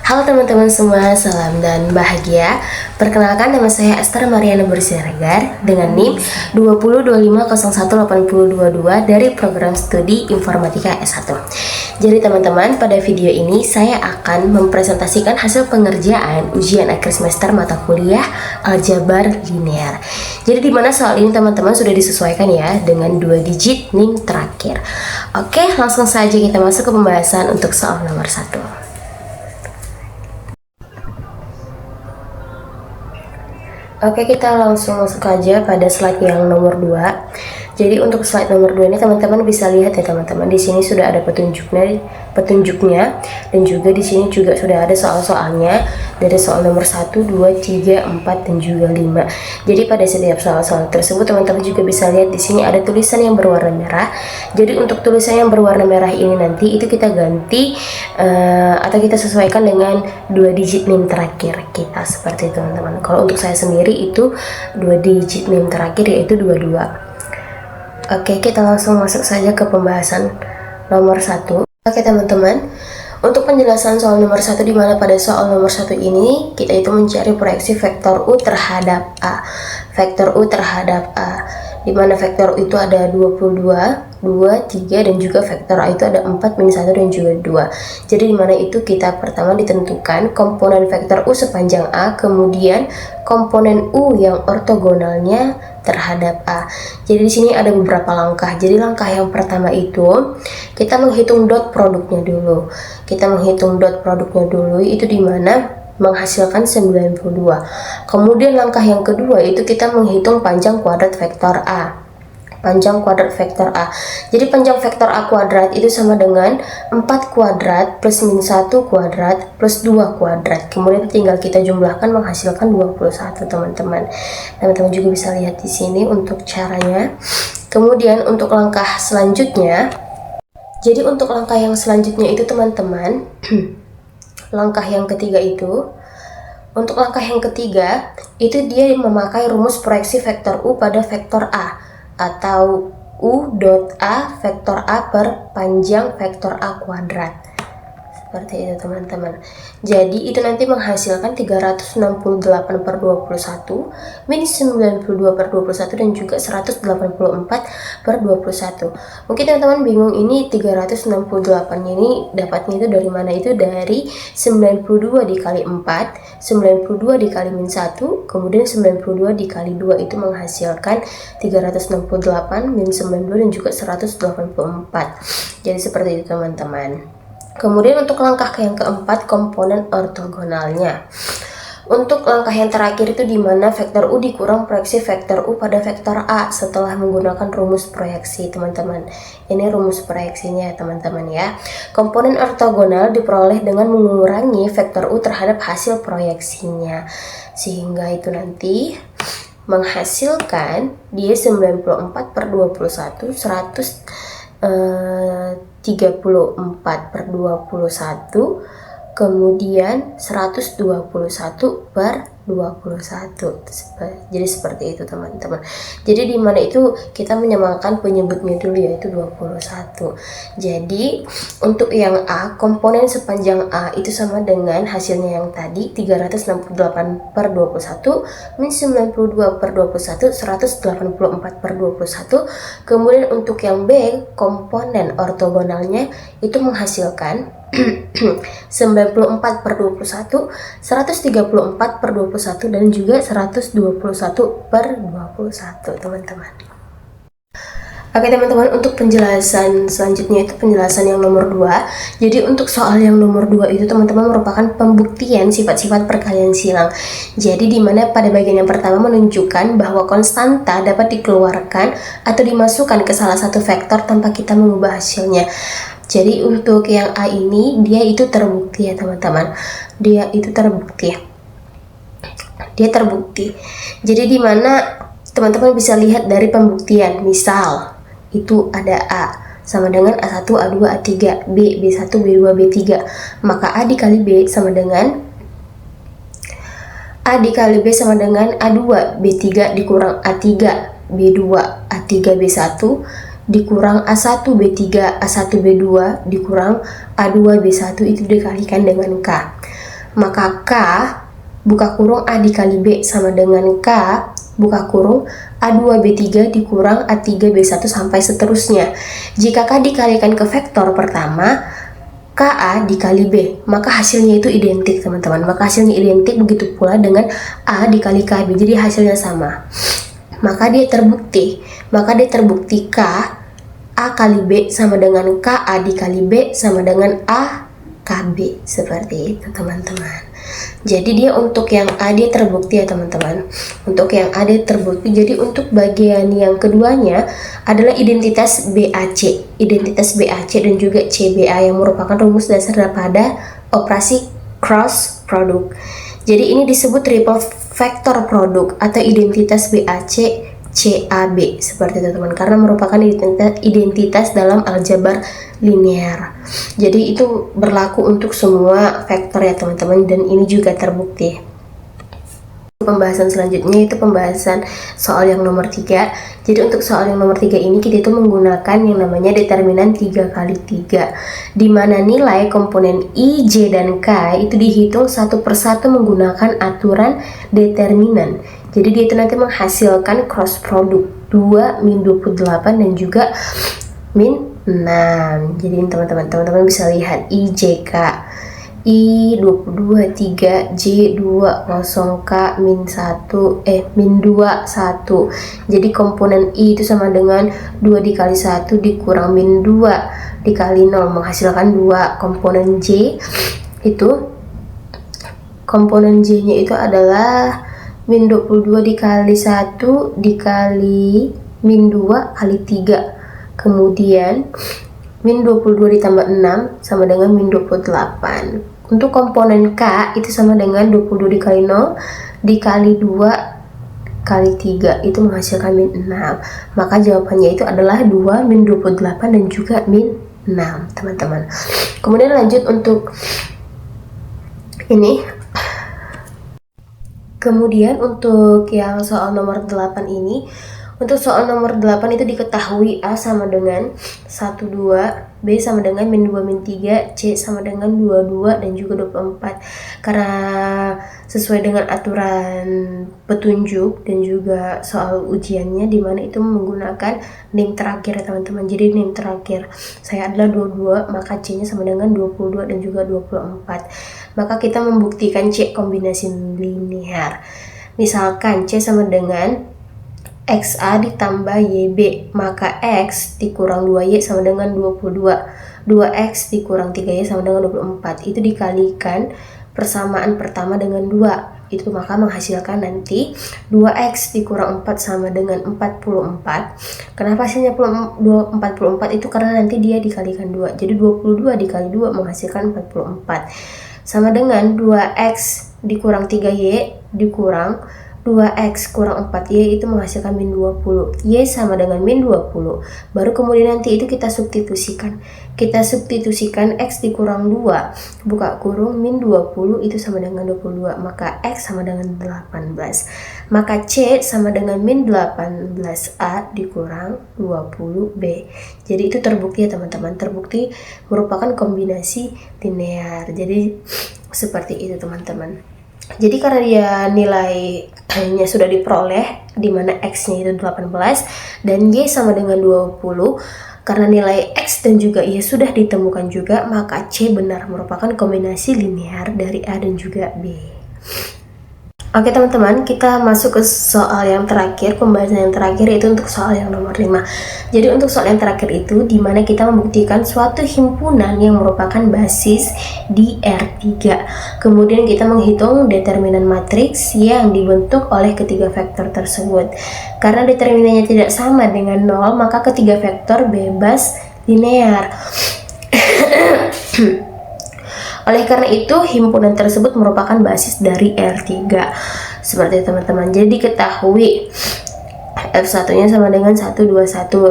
Halo teman-teman semua, salam dan bahagia. Perkenalkan, nama saya Esther Mariana Bersiregar dengan NIM 2025018022 dari program studi Informatika S1. Jadi teman-teman, pada video ini saya akan mempresentasikan hasil pengerjaan ujian akhir semester mata kuliah Aljabar Linear. Jadi dimana soal ini teman-teman sudah disesuaikan ya dengan 2 digit NIM terakhir. Oke, langsung saja kita masuk ke pembahasan untuk soal nomor 1. Oke, kita langsung masuk aja pada slide yang nomor 2. Jadi untuk slide nomor 2 ini teman-teman bisa lihat ya teman-teman, di sini sudah ada petunjuknya dan juga di sini juga sudah ada soal-soalnya dari soal nomor 1, 2, 3, 4 dan juga 5. Jadi pada setiap soal-soal tersebut teman-teman juga bisa lihat di sini ada tulisan yang berwarna merah. Jadi untuk tulisan yang berwarna merah ini nanti itu kita ganti atau kita sesuaikan dengan 2 digit NIM terakhir kita, seperti itu teman-teman. Kalau untuk saya sendiri itu 2 digit NIM terakhir yaitu 22. Oke, kita langsung masuk saja ke pembahasan nomor 1. Oke teman-teman, untuk penjelasan soal nomor 1, di mana pada soal nomor 1 ini kita itu mencari proyeksi vektor U terhadap A. Vektor U terhadap A, di mana vektor U itu ada 22, 2, 3 dan juga vektor A itu ada 4, minus 1 dan juga 2. Jadi di mana itu kita pertama ditentukan komponen vektor U sepanjang A, kemudian komponen U yang ortogonalnya terhadap A. Jadi di sini ada beberapa langkah. Jadi langkah yang pertama itu kita menghitung dot produknya dulu. Kita menghitung dot produknya dulu itu di mana menghasilkan 92. Kemudian langkah yang kedua itu kita menghitung panjang kuadrat vektor A. Panjang kuadrat vektor A. Jadi panjang vektor A kuadrat itu sama dengan 4 kuadrat plus minus 1 kuadrat plus 2 kuadrat. Kemudian tinggal kita jumlahkan menghasilkan 21 teman-teman. Teman-teman juga bisa lihat di sini untuk caranya. Kemudian untuk langkah selanjutnya, jadi untuk langkah yang selanjutnya itu teman-teman, langkah yang ketiga itu, untuk langkah yang ketiga itu dia memakai rumus proyeksi vektor U pada vektor A, atau U dot A vektor A per panjang vektor A kuadrat. Seperti itu teman-teman. Jadi itu nanti menghasilkan 368 per 21 minus 92 per 21 dan juga 184 per 21. Mungkin teman-teman bingung ini 368 ini dapatnya itu dari mana? Itu dari 92 dikali 4, 92 dikali min 1, kemudian 92 dikali 2 itu menghasilkan 368 min 92 dan juga 184. Jadi seperti itu teman-teman. Kemudian untuk langkah yang keempat, komponen ortogonalnya. Untuk langkah yang terakhir itu di mana vektor U dikurang proyeksi vektor U pada vektor A setelah menggunakan rumus proyeksi teman-teman. Ini rumus proyeksinya teman-teman ya. Komponen ortogonal diperoleh dengan mengurangi vektor U terhadap hasil proyeksinya. Sehingga itu nanti menghasilkan dia 94 per 21, 34 per 21, kemudian 121 per 21. Jadi seperti itu teman-teman. Jadi di mana itu kita menyamakan penyebutnya dulu yaitu 21. Jadi untuk yang A, komponen sepanjang A itu sama dengan hasilnya yang tadi 368 per 21 min 92 per 21, 184 per 21. Kemudian untuk yang B, komponen ortogonalnya itu menghasilkan 94 per 21, 134 per 21 dan juga 121 per 21 teman-teman. Oke teman-teman, untuk penjelasan selanjutnya itu penjelasan yang nomor 2. Jadi untuk soal yang nomor 2 itu teman-teman merupakan pembuktian sifat-sifat perkalian silang. Jadi dimana pada bagian yang pertama menunjukkan bahwa konstanta dapat dikeluarkan atau dimasukkan ke salah satu vektor tanpa kita mengubah hasilnya. Jadi untuk yang A ini dia itu terbukti ya teman-teman. Dia itu terbukti. Dia terbukti. Jadi dimana teman-teman bisa lihat dari pembuktian. Misal itu ada A sama dengan A1, A2, A3, B, B1, B2, B3. Maka A dikali B sama dengan A dikali B sama dengan A2, B3 dikurang A3, B2, A3, B1 dikurang A1 B3 A1 B2 dikurang A2 B1 itu dikalikan dengan K. maka K buka kurung A dikali B sama dengan K buka kurung A2B3 dikurang A3B1 sampai seterusnya. Jika K dikalikan ke vektor pertama, KA dikali B, maka hasilnya itu identik teman-teman. Maka hasilnya identik, begitu pula dengan A dikali KB, jadi hasilnya sama. Maka dia terbukti K A kali B sama dengan KA dikali B sama dengan A KB, seperti itu teman-teman. Jadi dia untuk yang A dia terbukti ya teman-teman. Untuk yang A dia terbukti. Jadi untuk bagian yang keduanya adalah identitas BAC. Identitas BAC dan juga CBA yang merupakan rumus dasar daripada operasi cross product. Jadi ini disebut triple vector product atau identitas BAC CAB, seperti itu teman, karena merupakan identitas dalam aljabar linear. Jadi itu berlaku untuk semua vektor ya teman-teman, dan ini juga terbukti. Pembahasan selanjutnya itu pembahasan soal yang nomor 3. Jadi untuk soal yang nomor 3 ini kita itu menggunakan yang namanya determinan 3 kali 3, di mana nilai komponen I, J, dan K itu dihitung satu persatu menggunakan aturan determinan. Jadi dia itu nanti menghasilkan cross product 2 min 28 dan juga min 6. Jadi teman-teman bisa lihat I, J, K, I 22 3 J 2 0 K min 1 min 2 1. Jadi komponen I itu sama dengan 2 dikali 1 dikurang min 2 dikali 0 menghasilkan 2. Komponen J itu komponen J nya itu adalah min 22 dikali 1 dikali min 2 kali 3. Kemudian min 22 ditambah 6 sama dengan min 28. Untuk komponen K itu sama dengan 22 dikali 0 dikali 2 kali 3, itu menghasilkan min 6. Maka jawabannya itu adalah 2 min 28 dan juga min 6 teman-teman. Kemudian lanjut untuk ini. Kemudian untuk yang soal nomor 8 ini, untuk soal nomor 8 itu diketahui A sama dengan 1, 2, B sama dengan min 2, min 3, C sama dengan 22 dan juga 24. Karena sesuai dengan aturan petunjuk dan juga soal ujiannya, dimana itu menggunakan name terakhir ya teman-teman. Jadi name terakhir saya adalah 22, maka C nya sama dengan 22 dan juga 24. Maka kita membuktikan C kombinasi linear. Misalkan C sama dengan XA ditambah YB, maka X dikurang 2Y sama dengan 22. 2X dikurang 3Y sama dengan 24. Itu dikalikan persamaan pertama dengan 2. Itu maka menghasilkan nanti 2X dikurang 4 sama dengan 44. Kenapa hasilnya 44? Itu karena nanti dia dikalikan 2. Jadi 22 dikali 2 menghasilkan 44. Sama dengan 2X dikurang 3Y dikurang 2X kurang 4Y itu menghasilkan min 20. Y sama dengan min 20. Baru kemudian nanti itu kita substitusikan. Kita substitusikan X dikurang 2 buka kurung min 20 itu sama dengan 22. Maka X sama dengan 18. Maka C sama dengan min 18A dikurang 20B. Jadi itu terbukti ya teman-teman. Terbukti merupakan kombinasi linear. Jadi seperti itu teman-teman. Jadi karena dia nilainya sudah diperoleh, di mana X-nya itu 18 dan Y sama dengan 20, karena nilai X dan juga Y sudah ditemukan juga, maka C benar merupakan kombinasi linear dari A dan juga B. Oke teman-teman, kita masuk ke soal yang terakhir, pembahasan yang terakhir yaitu untuk soal yang nomor 5. Jadi untuk soal yang terakhir itu dimana kita membuktikan suatu himpunan yang merupakan basis di R3. Kemudian kita menghitung determinan matriks yang dibentuk oleh ketiga vektor tersebut. Karena determinannya tidak sama dengan 0, maka ketiga vektor bebas linear. Oleh karena itu, himpunan tersebut merupakan basis dari R3. Seperti teman-teman. Jadi diketahui F1-nya sama dengan 121,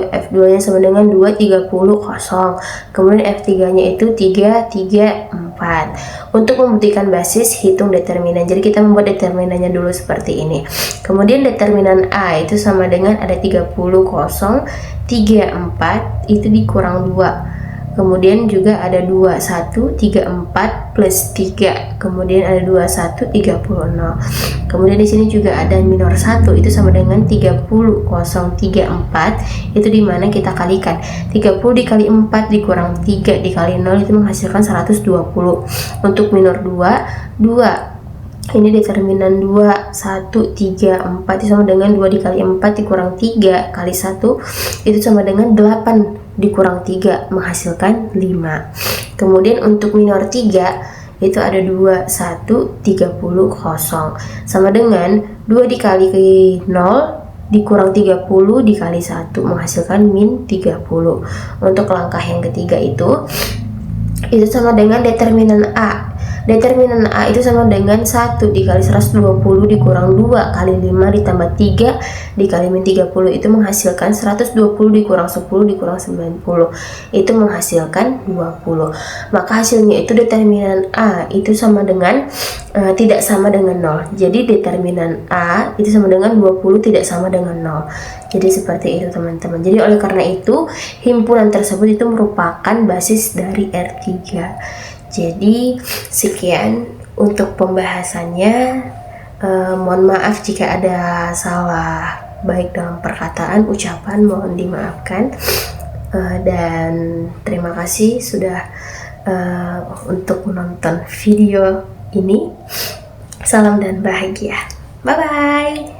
F2-nya sama dengan 230, kosong. Kemudian F3-nya itu 334. Untuk membuktikan basis, hitung determinan. Jadi kita membuat determinannya dulu seperti ini. Kemudian determinan A itu sama dengan ada 30, kosong, 34, itu dikurang 2. kemudian juga ada 2134 plus 3, kemudian ada 2130. Kemudian di sini juga ada minor 1 itu sama dengan 30034, itu dimana kita kalikan 30 dikali 4 dikurang 3 dikali 0 itu menghasilkan 120. Untuk minor 2 ini determinan 2, 1, 3, 4 itu sama dengan 2 dikali 4 dikurang 3 kali 1 itu sama dengan 8 dikurang 3 menghasilkan 5. Kemudian untuk minor 3 itu ada 2, 1, 30, 0 sama dengan 2 dikali 0 dikurang 30 dikali 1 menghasilkan min 30. Untuk langkah yang ketiga itu sama dengan determinan A. Determinan A itu sama dengan 1 dikali 120 dikurang 2 kali 5 ditambah 3 dikali min 30 itu menghasilkan 120 dikurang 10 dikurang 90 itu menghasilkan 20. Maka hasilnya itu determinan A itu sama dengan tidak sama dengan 0. Jadi determinan A itu sama dengan 20 tidak sama dengan 0. Jadi seperti itu teman-teman. Jadi oleh karena itu himpunan tersebut itu merupakan basis dari R3. Jadi sekian untuk pembahasannya. Mohon maaf jika ada salah baik dalam perkataan, ucapan, mohon dimaafkan. Dan terima kasih sudah untuk menonton video ini. Salam dan bahagia. Bye bye.